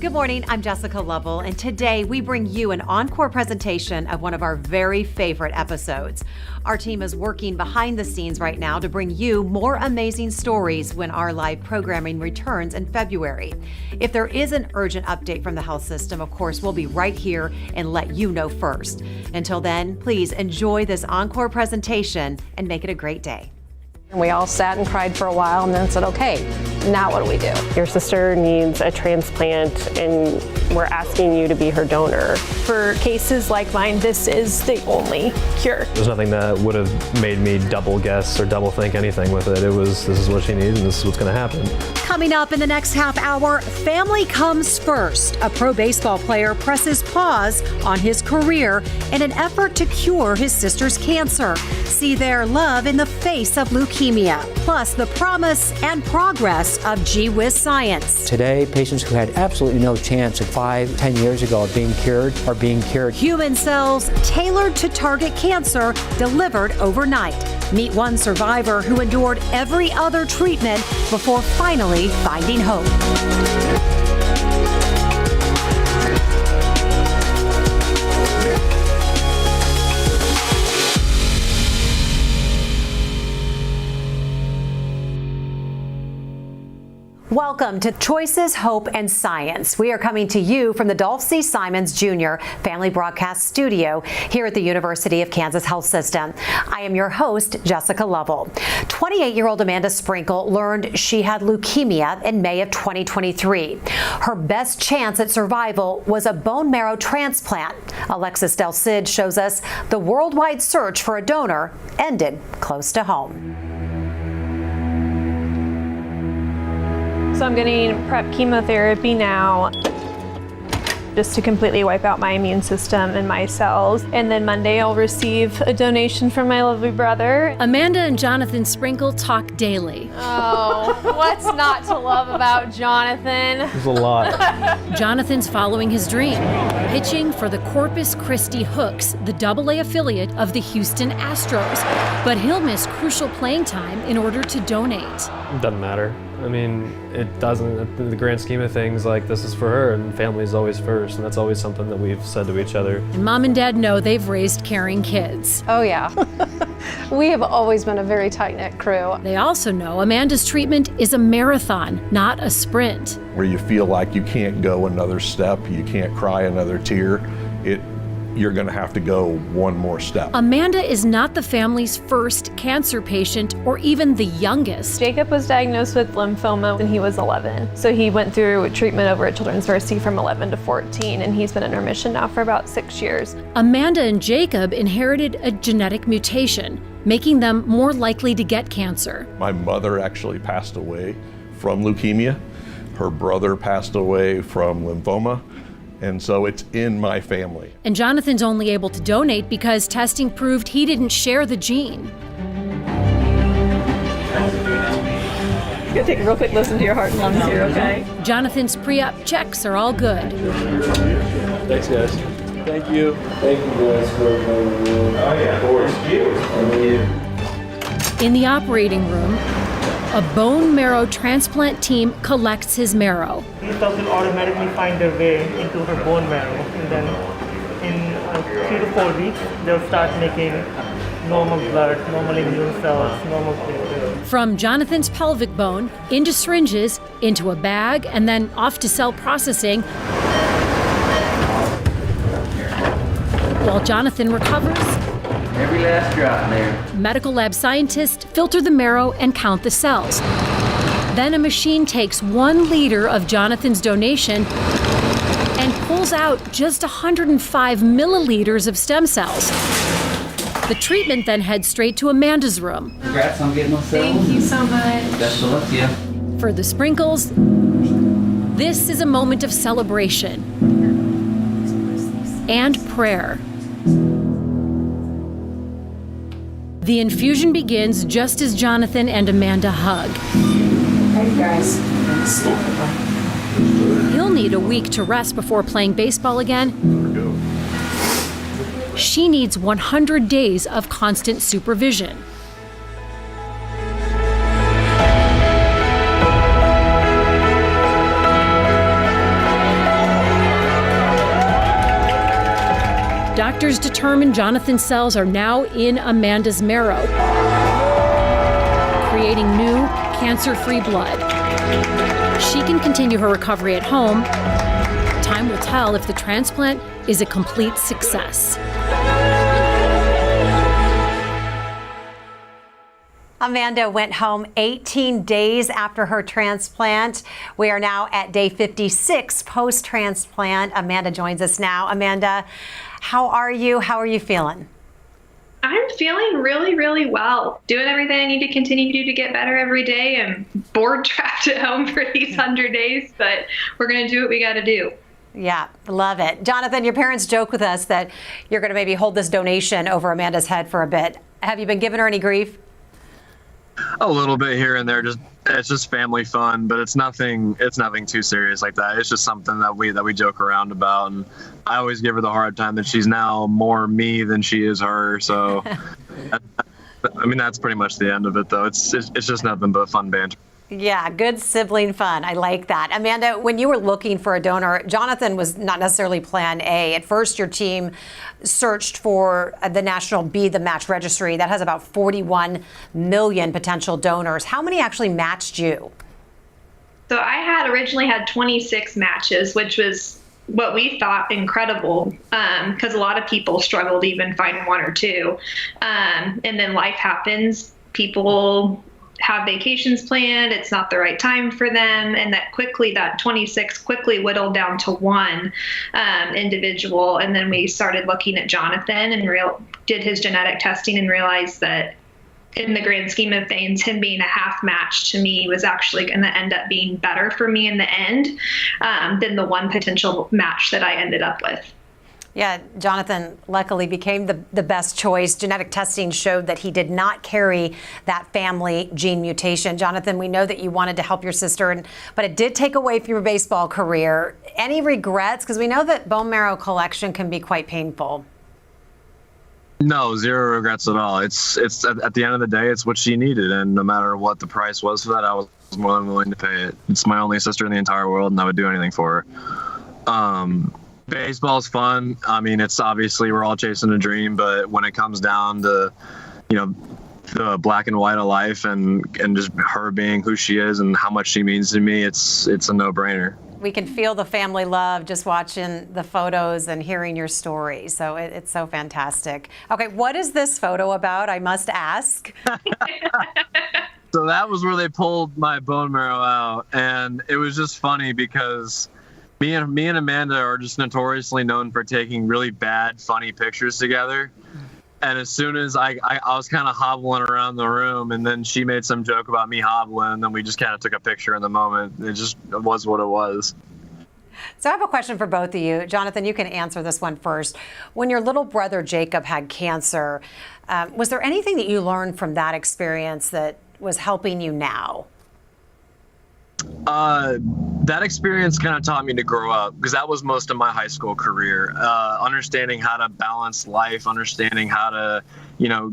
Good morning, I'm Jessica Lovell, and today we bring you an encore presentation of one of our very favorite episodes. Our team is working behind the scenes right now to bring you more amazing stories when our live programming returns in February. If there is an urgent update from the health system, of course, we'll be right here and let you know first. Until then, please enjoy this encore presentation and make it a great day. We all sat and cried for a while and then said, okay, now what do we do? Your sister needs a transplant and we're asking you to be her donor. For cases like mine, this is the only cure. There's nothing that would have made me double guess or double think anything with it. It was, this is what she needs and this is what's going to happen. Coming up in the next half hour, family comes first. A pro baseball player presses pause on his career in an effort to cure his sister's cancer. See their love in the face of leukemia. Plus the promise and progress of gee-whiz science. Today, patients who had absolutely no chance of 5-10 years ago of being cured are being cured. Human cells tailored to target cancer delivered overnight. Meet one survivor who endured every other treatment before finally finding hope. Welcome to Choices, Hope, and Science. We are coming to you from the Dolph C. Simons Jr. Family Broadcast Studio here at the University of Kansas Health System. I am your host, Jessica Lovell. 28-year-old Amanda Sprinkle learned she had leukemia in May of 2023. Her best chance at survival was a bone marrow transplant. Alexis Del Cid shows us the worldwide search for a donor ended close to home. So I'm getting PrEP chemotherapy now, just to completely wipe out my immune system and my cells. And then Monday I'll receive a donation from my lovely brother. Amanda and Jonathan Sprinkle talk daily. Oh, what's not to love about Jonathan? There's a lot. Jonathan's following his dream, pitching for the Corpus Christi Hooks, the AA affiliate of the Houston Astros. But he'll miss crucial playing time in order to donate. It doesn't matter. I mean, it doesn't, in the grand scheme of things, like this is for her and family is always first. And that's always something that we've said to each other. And Mom and Dad know they've raised caring kids. Oh yeah, we have always been a very tight-knit crew. They also know Amanda's treatment is a marathon, not a sprint. Where you feel like you can't go another step, you can't cry another tear, you're gonna have to go one more step. Amanda is not the family's first cancer patient or even the youngest. Jacob was diagnosed with lymphoma when he was 11. So he went through treatment over at Children's Mercy from 11 to 14, and he's been in remission now for about 6 years. Amanda and Jacob inherited a genetic mutation, making them more likely to get cancer. My mother actually passed away from leukemia. Her brother passed away from lymphoma. And so it's in my family. And Jonathan's only able to donate because testing proved he didn't share the gene. I'm gonna take a real quick listen to your heart and lungs here, okay? Jonathan's pre-op checks are all good. Thanks, guys. Thank you. Thank you guys for In the operating room, a bone marrow transplant team collects his marrow. These cells will automatically find their way into her bone marrow, and then in 3 to 4 weeks, they'll start making normal blood, normal immune cells, normal platelets. From Jonathan's pelvic bone, into syringes, into a bag, and then off to cell processing. While Jonathan recovers, every last drop there. medical lab scientists filter the marrow and count the cells. Then a machine takes 1 liter of Jonathan's donation and pulls out just 105 milliliters of stem cells. The treatment then heads straight to Amanda's room. Congrats on getting those cells. Thank you so much. Best of luck to you. For the Sprinkles, this is a moment of celebration and prayer. The infusion begins just as Jonathan and Amanda hug. Hey guys. He'll need a week to rest before playing baseball again. She needs 100 days of constant supervision. Doctors determine Jonathan's cells are now in Amanda's marrow, creating new cancer-free blood. She can continue her recovery at home. Time will tell if the transplant is a complete success. Amanda went home 18 days after her transplant. We are now at day 56 post-transplant. Amanda joins us now. Amanda, how are you? How are you feeling? I'm feeling really, really well. Doing everything I need to continue to do to get better every day. I'm bored trapped at home for these 100 days, but we're going to do what we got to do. Yeah, love it. Jonathan, your parents joke with us that you're going to maybe hold this donation over Amanda's head for a bit. Have you been giving her any grief? A little bit here and there. It's just family fun, but it's nothing too serious like that. It's just something that we joke around about, and I always give her the hard time that she's now more me than she is her. So I mean, that's pretty much the end of it, though. It's just nothing but fun banter. Yeah, good sibling fun. I like that. Amanda, when you were looking for a donor, Jonathan was not necessarily plan A. At first, your team searched for the National Be the Match registry. That has about 41 million potential donors. How many actually matched you? So I had originally had 26 matches, which was what we thought incredible, because a lot of people struggled to even find one or two. And then life happens. People have vacations planned, it's not the right time for them, and that 26 quickly whittled down to one individual. And then we started looking at Jonathan and did his genetic testing and realized that in the grand scheme of things, him being a half match to me was actually going to end up being better for me in the end than the one potential match that I ended up with. Yeah, Jonathan luckily became the best choice. Genetic testing showed that he did not carry that family gene mutation. Jonathan, we know that you wanted to help your sister, but it did take away from your baseball career. Any regrets? Because we know that bone marrow collection can be quite painful. No, zero regrets at all. It's at the end of the day, it's what she needed, and no matter what the price was for that, I was more than willing to pay it. It's my only sister in the entire world, and I would do anything for her. Baseball's fun. I mean, it's obviously we're all chasing a dream, but when it comes down to, the black and white of life and just her being who she is and how much she means to me, it's a no-brainer. We can feel the family love just watching the photos and hearing your story. So it's so fantastic. Okay, what is this photo about? I must ask. So that was where they pulled my bone marrow out, and it was just funny because me and Amanda are just notoriously known for taking really bad, funny pictures together. And as soon as I was kind of hobbling around the room, and then she made some joke about me hobbling, and then we just kind of took a picture in the moment. It was what it was. So I have a question for both of you. Jonathan, you can answer this one first. When your little brother Jacob had cancer, was there anything that you learned from that experience that was helping you now? That experience kind of taught me to grow up, because that was most of my high school career. Understanding how to balance life, understanding how to,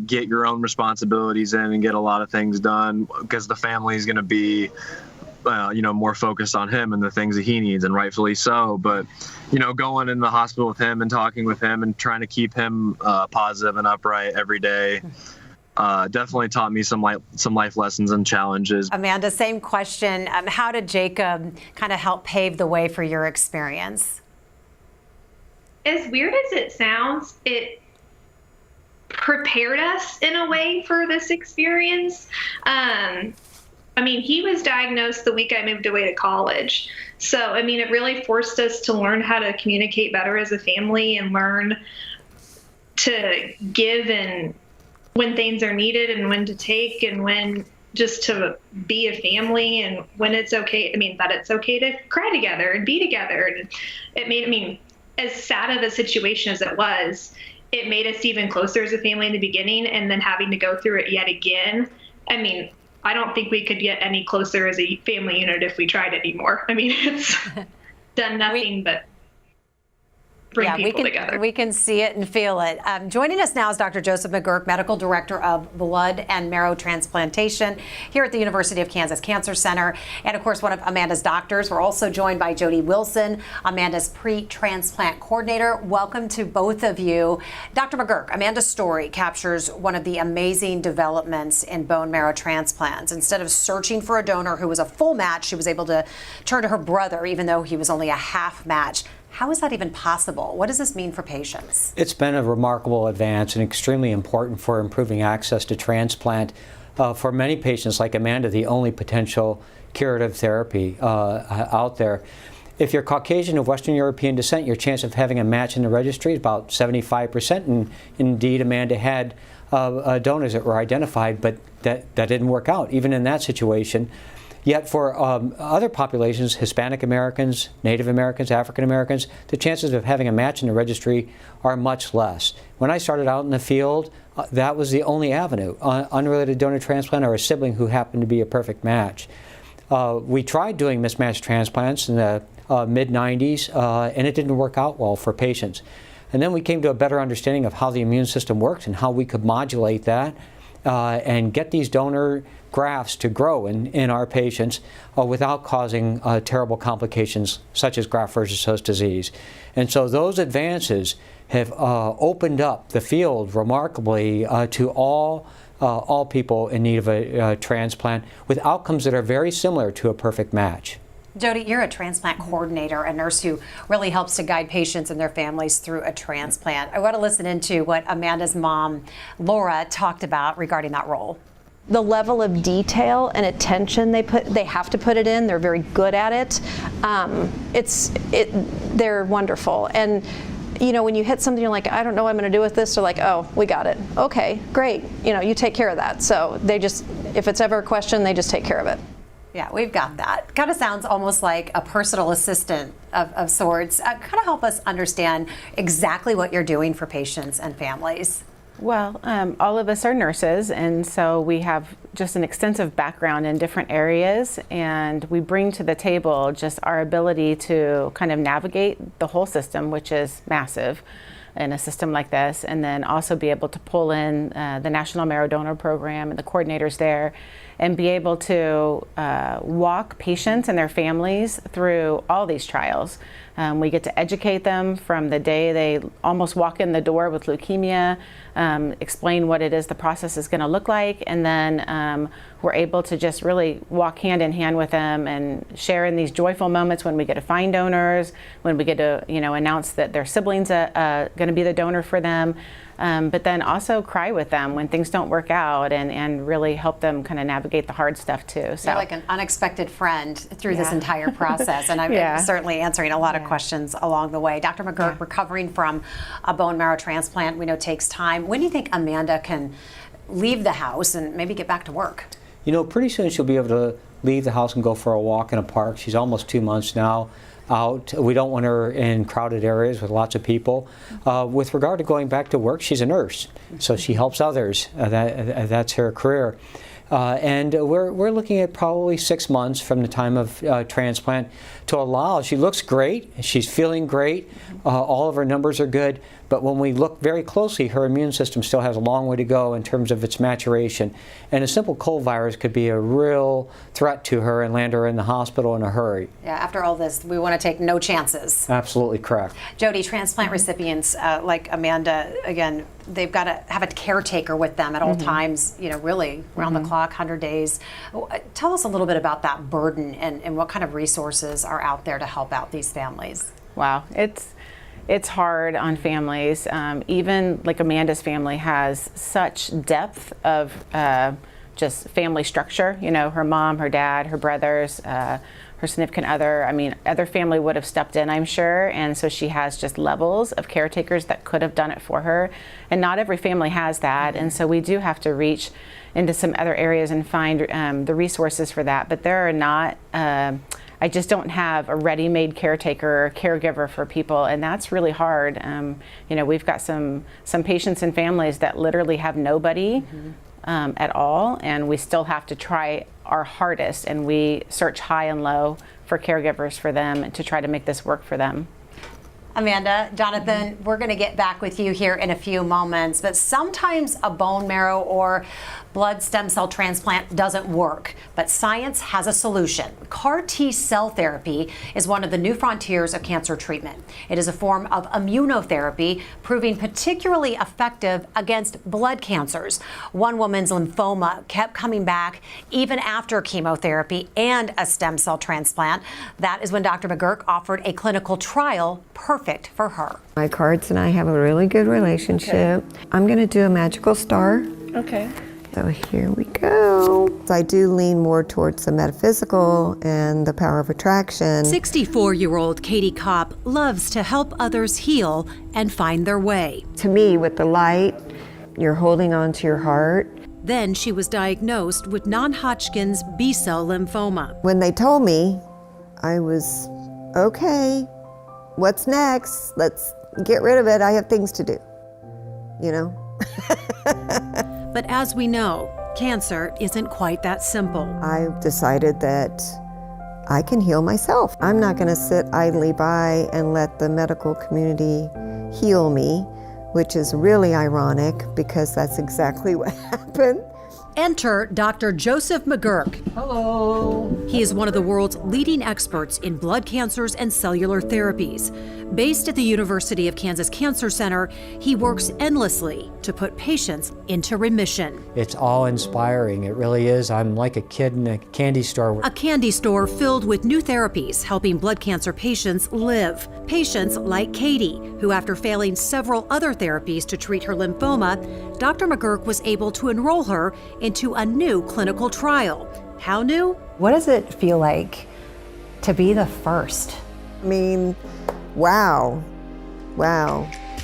get your own responsibilities in and get a lot of things done, because the family is going to be, more focused on him and the things that he needs, and rightfully so. But, going in the hospital with him and talking with him and trying to keep him positive and upright every day. Definitely taught me some life lessons and challenges. Amanda, same question. How did Jacob kind of help pave the way for your experience? As weird as it sounds, it prepared us in a way for this experience. He was diagnosed the week I moved away to college. So, it really forced us to learn how to communicate better as a family and learn to give and when things are needed and when to take and when just to be a family and when it's okay. That it's okay to cry together and be together. And it made, as sad of a situation as it was, it made us even closer as a family in the beginning, and then having to go through it yet again. I don't think we could get any closer as a family unit if we tried anymore. It's done nothing but. bring people together. We can see it and feel it. Joining us now is Dr. Joseph McGurk, Medical Director of Blood and Marrow Transplantation here at the University of Kansas Cancer Center. And of course, one of Amanda's doctors. We're also joined by Jody Wilson, Amanda's pre-transplant coordinator. Welcome to both of you. Dr. McGurk, Amanda's story captures one of the amazing developments in bone marrow transplants. Instead of searching for a donor who was a full match, she was able to turn to her brother, even though he was only a half match. How is that even possible? What does this mean for patients? It's been a remarkable advance and extremely important for improving access to transplant. For many patients like Amanda, the only potential curative therapy out there. If you're Caucasian of Western European descent, your chance of having a match in the registry is about 75%, and indeed Amanda had donors that were identified, but that didn't work out, even in that situation. Yet for other populations, Hispanic Americans, Native Americans, African Americans, the chances of having a match in the registry are much less. When I started out in the field, that was the only avenue, unrelated donor transplant or a sibling who happened to be a perfect match. We tried doing mismatched transplants in the mid-90s, and it didn't work out well for patients. And then we came to a better understanding of how the immune system works and how we could modulate that and get these donor grafts to grow in our patients without causing terrible complications such as graft versus host disease. And so those advances have opened up the field remarkably to all people in need of a transplant with outcomes that are very similar to a perfect match. Jody, you're a transplant coordinator, a nurse who really helps to guide patients and their families through a transplant. I want to listen into what Amanda's mom, Laura, talked about regarding that role. The level of detail and attention they have to put it in. They're very good at it. They're wonderful. And you know, when you hit something, you're like, I don't know what I'm going to do with this. They're like, oh, we got it. Okay, great. You know, you take care of that. So they just, if it's ever a question, they just take care of it. Yeah, we've got that. Kind of sounds almost like a personal assistant of sorts. Kind of help us understand exactly what you're doing for patients and families. Well, all of us are nurses, and so we have just an extensive background in different areas, and we bring to the table just our ability to kind of navigate the whole system, which is massive in a system like this, and then also be able to pull in the National Marrow Donor Program and the coordinators there, and be able to walk patients and their families through all these trials. We get to educate them from the day they almost walk in the door with leukemia, explain what it is the process is going to look like, and then we're able to just really walk hand in hand with them and share in these joyful moments when we get to find donors, when we get to announce that their siblings are going to be the donor for them. But then also cry with them when things don't work out and really help them kind of navigate the hard stuff too. So you're like an unexpected friend through this entire process, and I'm certainly answering a lot of questions along the way. Dr. McGurk, recovering from a bone marrow transplant, we know takes time. When do you think Amanda can leave the house and maybe get back to work? You know, pretty soon she'll be able to leave the house and go for a walk in a park. She's almost 2 months now out. We don't want her in crowded areas with lots of people. With regard to going back to work, she's a nurse, so she helps others. That's her career. And we're looking at probably 6 months from the time of transplant to allow. She looks great. She's feeling great. All of her numbers are good. But when we look very closely, her immune system still has a long way to go in terms of its maturation. And a simple cold virus could be a real threat to her and land her in the hospital in a hurry. Yeah, after all this, we want to take no chances. Absolutely correct. Jody, transplant recipients like Amanda, again, they've got to have a caretaker with them at all times, really around the clock, 100 days. Tell us a little bit about that burden and what kind of resources are out there to help out these families. Wow, it's hard on families. Even like Amanda's family has such depth of just family structure. Her mom, her dad, her brothers, her significant other. I mean, other family would have stepped in, I'm sure. And so she has just levels of caretakers that could have done it for her. And not every family has that. And so we do have to reach into some other areas and find the resources for that. But there are not, I just don't have a ready-made caretaker or caregiver for people, and that's really hard. We've got some patients and families that literally have nobody at all, and we still have to try our hardest, and we search high and low for caregivers for them to try to make this work for them. Amanda, Jonathan, we're going to get back with you here in a few moments, but sometimes a bone marrow or blood stem cell transplant doesn't work, but science has a solution. CAR T cell therapy is one of the new frontiers of cancer treatment. It is a form of immunotherapy proving particularly effective against blood cancers. One woman's lymphoma kept coming back even after chemotherapy and a stem cell transplant. That is when Dr. McGurk offered a clinical trial perfect for her. My cards and I have a really good relationship. Okay. I'm going to do a magical star. Okay. So here we go. I do lean more towards the metaphysical and the power of attraction. 64-year-old Katie Kopp loves to help others heal and find their way. To me, with the light, you're holding on to your heart. Then she was diagnosed with non-Hodgkin's B-cell lymphoma. When they told me, I was, okay, what's next? Let's get rid of it. I have things to do, you know? But as we know, cancer isn't quite that simple. I decided that I can heal myself. I'm not going to sit idly by and let the medical community heal me, which is really ironic because that's exactly what happened. Enter Dr. Joseph McGurk. Hello. He is one of the world's leading experts in blood cancers and cellular therapies. Based at the University of Kansas Cancer Center, he works endlessly to put patients into remission. It's awe-inspiring. It really is. I'm like a kid in a candy store. A candy store filled with new therapies helping blood cancer patients live. Patients like Katie, who after failing several other therapies to treat her lymphoma, Dr. McGurk was able to enroll her into a new clinical trial. How new? What does it feel like to be the first? I mean, wow.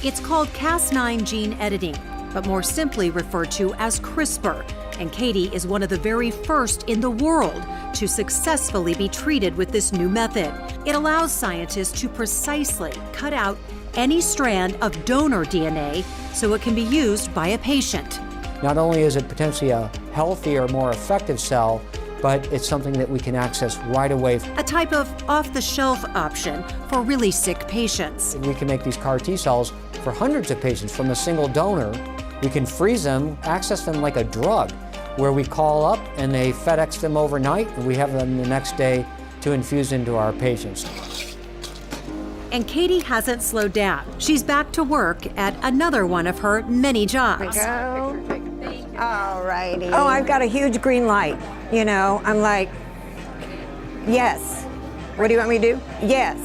It's called Cas9 gene editing, but more simply referred to as CRISPR. And Katie is one of the very first in the world to successfully be treated with this new method. It allows scientists to precisely cut out any strand of donor DNA so it can be used by a patient. Not only is it potentially a healthier, more effective cell, but it's something that we can access right away. A type of off-the-shelf option for really sick patients. We can make these CAR T cells for hundreds of patients from a single donor. We can freeze them, access them like a drug, where we call up and they FedEx them overnight, and we have them the next day to infuse into our patients. And Katie hasn't slowed down. She's back to work at another one of her many jobs. All righty. Oh, I've got a huge green light. You know, I'm like, yes. What do you want me to do? Yes.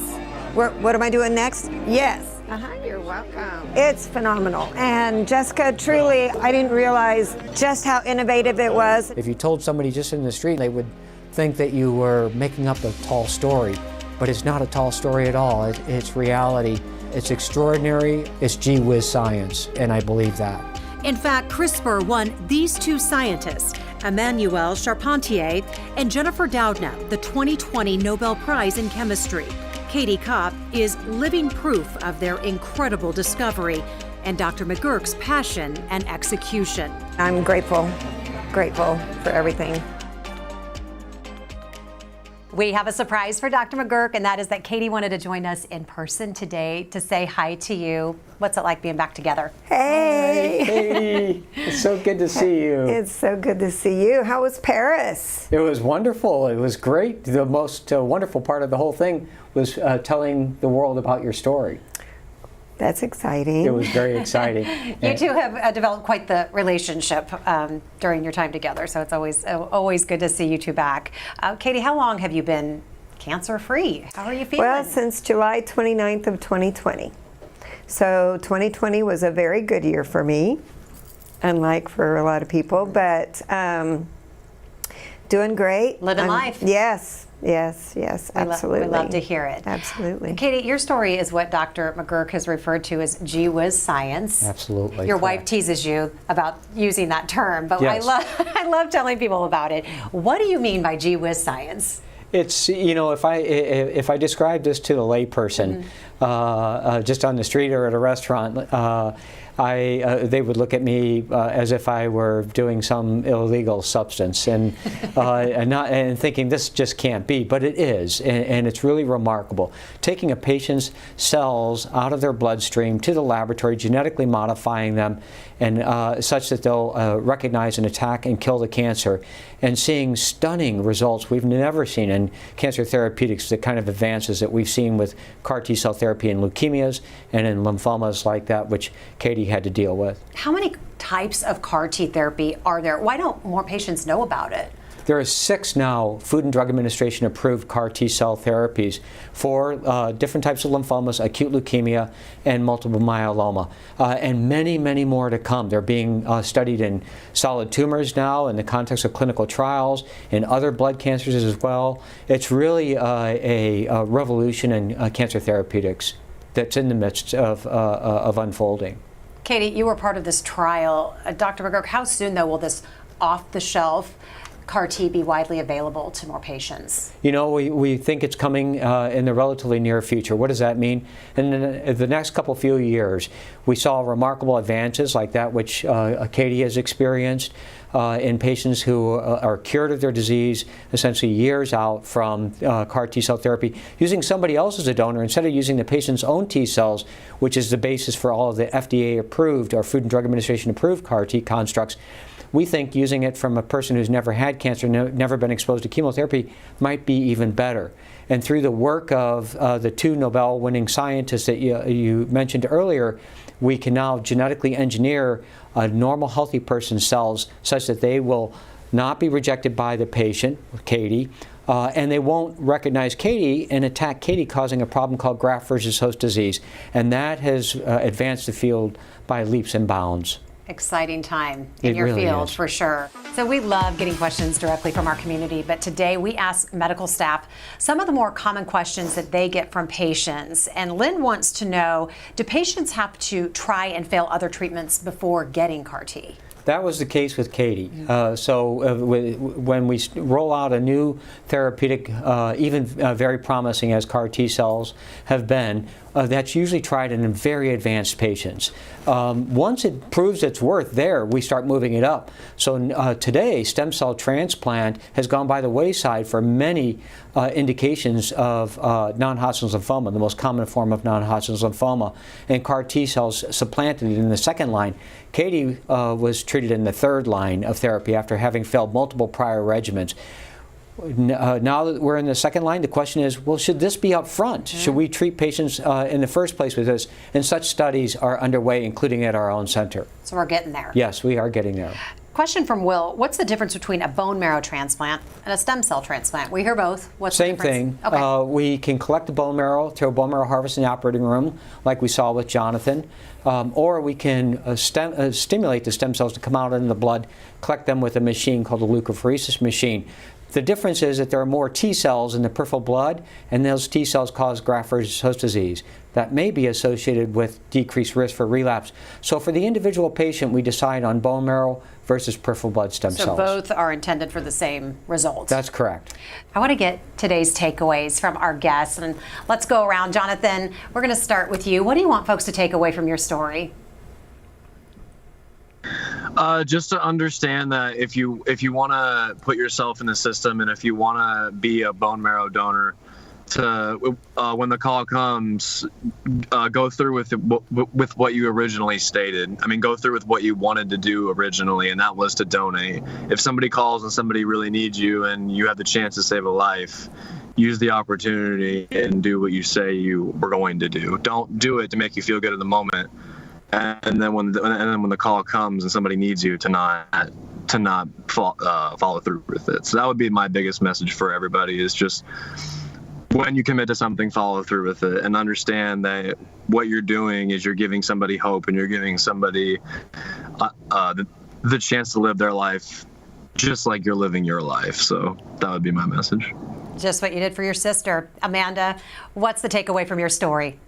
What am I doing next? Yes. You're welcome. It's phenomenal. And Jessica, truly, I didn't realize just how innovative it was. If you told somebody just in the street, they would think that you were making up a tall story. But it's not a tall story at all. It's reality. It's extraordinary. It's gee whiz science, and I believe that. In fact, CRISPR won these two scientists, Emmanuelle Charpentier and Jennifer Doudna, the 2020 Nobel Prize in Chemistry. Katie Kopp is living proof of their incredible discovery and Dr. McGurk's passion and execution. I'm grateful for everything. We have a surprise for Dr. McGurk, and that is that Katie wanted to join us in person today to say hi to you. What's it like being back together? Hey! Hi, Katie. It's so good to see you. It's so good to see you. How was Paris? It was wonderful. It was great. The most wonderful part of the whole thing was telling the world about your story. That's exciting. It was very exciting. You two have developed quite the relationship during your time together, so it's always good to see you two back. Katie, how long have you been cancer-free? How are you feeling? Well, since July 29th of 2020. So 2020 was a very good year for me, unlike for a lot of people, but doing great. Living life. Yes, absolutely. We love to hear it. Absolutely. Katie, your story is what Dr. McGurk has referred to as gee whiz science. Absolutely. Your wife teases you about using that term, but yes. I love telling people about it. What do you mean by gee whiz science? It's, you know, if I describe this to a layperson, just on the street or at a restaurant, they would look at me as if I were doing some illegal substance, and thinking this just can't be, but it is, and it's really remarkable. Taking a patient's cells out of their bloodstream to the laboratory, genetically modifying them, and such that they'll recognize and attack and kill the cancer, and seeing stunning results we've never seen in cancer therapeutics, the kind of advances that we've seen with CAR T-cell therapy in leukemias and in lymphomas like that, which Katie had to deal with. How many types of CAR T therapy are there? Why don't more patients know about it? There are 6 now Food and Drug Administration approved CAR T-cell therapies for different types of lymphomas, acute leukemia, and multiple myeloma, and many, many more to come. They're being studied in solid tumors now in the context of clinical trials, in other blood cancers as well. It's really a revolution in cancer therapeutics that's in the midst of unfolding. Katie, you were part of this trial. Dr. McGurk, how soon, though, will this off-the-shelf CAR T be widely available to more patients? You know, we think it's coming in the relatively near future. What does that mean? In the next few years, we saw remarkable advances like that which Katie has experienced in patients who are cured of their disease essentially years out from CAR T-cell therapy, using somebody else as a donor instead of using the patient's own T-cells, which is the basis for all of the FDA-approved or Food and Drug Administration-approved CAR T constructs. We think using it from a person who's never had cancer, never been exposed to chemotherapy, might be even better. And through the work of the 2 Nobel-winning scientists that you mentioned earlier, we can now genetically engineer a normal, healthy person's cells such that they will not be rejected by the patient, Katie, and they won't recognize Katie and attack Katie, causing a problem called graft versus host disease. And that has advanced the field by leaps and bounds. Exciting time in It your really field, is. for sure. So we love getting questions directly from our community, but today we ask medical staff some of the more common questions that they get from patients. And Lynn wants to know, do patients have to try and fail other treatments before getting CAR T? That was the case with Katie. When we roll out a new therapeutic, even very promising as CAR T cells have been, that's usually tried in very advanced patients. Once it proves its worth there, we start moving it up. So today, stem cell transplant has gone by the wayside for many indications of non-Hodgkin's lymphoma, the most common form of non-Hodgkin's lymphoma, and CAR T cells supplanted it in the second line. Katie was treated in the third line of therapy after having failed multiple prior regimens. Now that we're in the second line, the question is, well, should this be up front? Should we treat patients in the first place with this? And such studies are underway, including at our own center. So we're getting there. Yes, we are getting there. Question from Will, what's the difference between a bone marrow transplant and a stem cell transplant? We hear both. What's Same the difference? thing. Okay. We can collect the bone marrow through a bone marrow harvest in the operating room, like we saw with Jonathan, or we can stimulate the stem cells to come out in the blood, collect them with a machine called a leukapheresis machine. The difference is that there are more T cells in the peripheral blood, and those T cells cause graft versus host disease. That may be associated with decreased risk for relapse. So for the individual patient, we decide on bone marrow versus peripheral blood stem cells. So both are intended for the same result. That's correct. I want to get today's takeaways from our guests, and let's go around. Jonathan, we're going to start with you. What do you want folks to take away from your story? Just to understand that if you want to put yourself in the system, and if you want to be a bone marrow donor, to when the call comes, go through with what you originally stated. I mean, go through with what you wanted to do originally, and that was to donate. If somebody calls and somebody really needs you, and you have the chance to save a life, use the opportunity and do what you say you were going to do. Don't do it to make you feel good in the moment. And then when the call comes and somebody needs you, to not follow through with it. So that would be my biggest message for everybody, is just when you commit to something, follow through with it, and understand that what you're doing is you're giving somebody hope, and you're giving somebody the chance to live their life just like you're living your life. So that would be my message. Just what you did for your sister. Amanda, what's the takeaway from your story?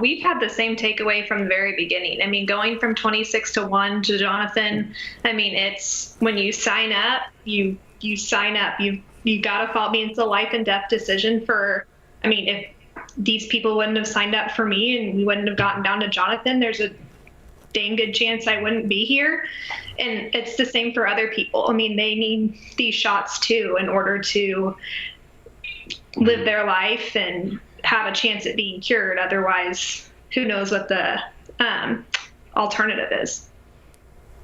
We've had the same takeaway from the very beginning. I mean, going from 26-1 to Jonathan, I mean, it's when you sign up, you sign up. You got to follow. I mean, it's a life and death decision for, I mean, these people wouldn't have signed up for me and we wouldn't have gotten down to Jonathan, there's a dang good chance I wouldn't be here. And it's the same for other people. I mean, they need these shots too in order to live their life and have a chance at being cured. Otherwise, who knows what the alternative is.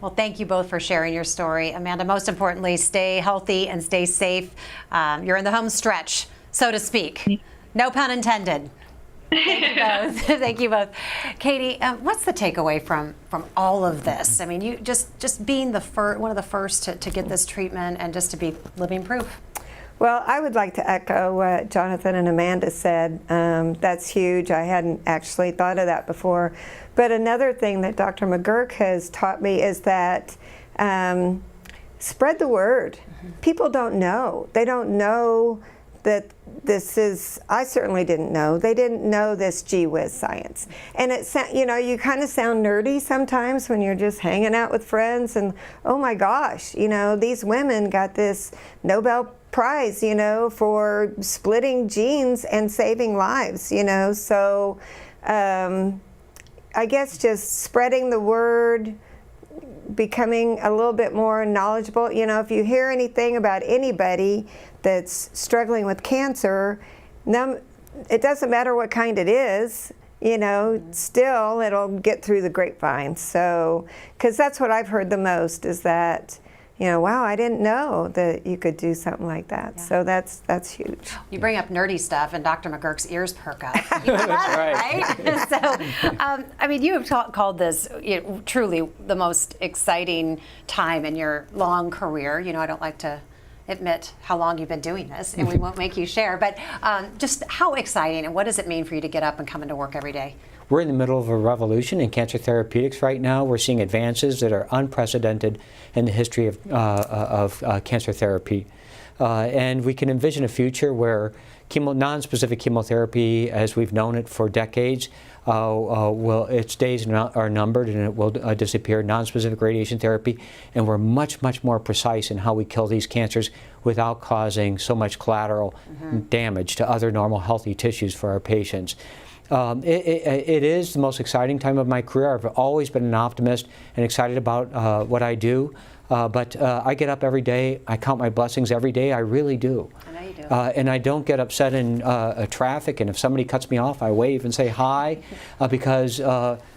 Well, thank you both for sharing your story. Amanda, most importantly, stay healthy and stay safe. You're in the home stretch, so to speak. No pun intended. Thank you both. Thank you both. Katie, what's the takeaway from all of this? I mean, you just being one of the first to get this treatment and just to be living proof. Well, I would like to echo what Jonathan and Amanda said. That's huge. I hadn't actually thought of that before. But another thing that Dr. McGurk has taught me is that spread the word. People don't know. They don't know that this is, I certainly didn't know. They didn't know this gee whiz science. And it's, you know, you kind of sound nerdy sometimes when you're just hanging out with friends and, oh my gosh, you know, these women got this Nobel Prize, you know, for splitting genes and saving lives, you know. So I guess just spreading the word, becoming a little bit more knowledgeable. You know, if you hear anything about anybody that's struggling with cancer, it doesn't matter what kind it is, you know, still it'll get through the grapevine. So, because that's what I've heard the most is that, you know, wow, I didn't know that you could do something like that. Yeah. So that's huge. You bring up nerdy stuff and Dr. McGurk's ears perk up. That's right? So, I mean, you have called this truly the most exciting time in your long career. You know, I don't like to admit how long you've been doing this, and we won't make you share, but just how exciting and what does it mean for you to get up and come into work every day? We're in the middle of a revolution in cancer therapeutics right now. We're seeing advances that are unprecedented in the history of cancer therapy. And we can envision a future where non-specific chemotherapy, as we've known it for decades, its days are numbered and it will disappear. Non-specific radiation therapy, and we're much, much more precise in how we kill these cancers without causing so much collateral damage to other normal healthy tissues for our patients. It is the most exciting time of my career. I've always been an optimist and excited about what I do. But I get up every day. I count my blessings every day. I really do. I know you do. And I don't get upset in traffic. And if somebody cuts me off, I wave and say hi. Because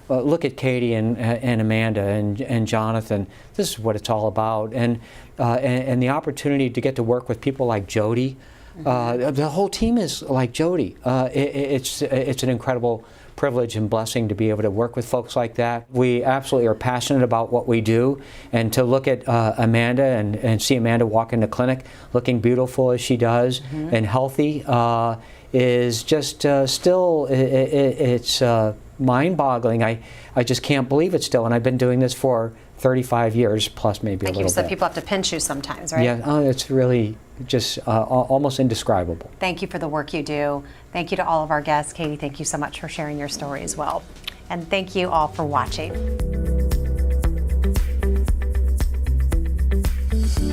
look at Katie and Amanda and Jonathan. This is what it's all about. And the opportunity to get to work with people like Jody. The whole team is like Jody. It's an incredible privilege and blessing to be able to work with folks like that. We absolutely are passionate about what we do, and to look at Amanda and see Amanda walk into clinic looking beautiful as she does and healthy is just still, it's mind-boggling. I just can't believe it still, and I've been doing this for 35 years plus maybe a little bit. Like you said, people have to pinch you sometimes, right? Yeah, it's really just almost indescribable. Thank you for the work you do. Thank you to all of our guests. Katie, thank you so much for sharing your story as well. And thank you all for watching.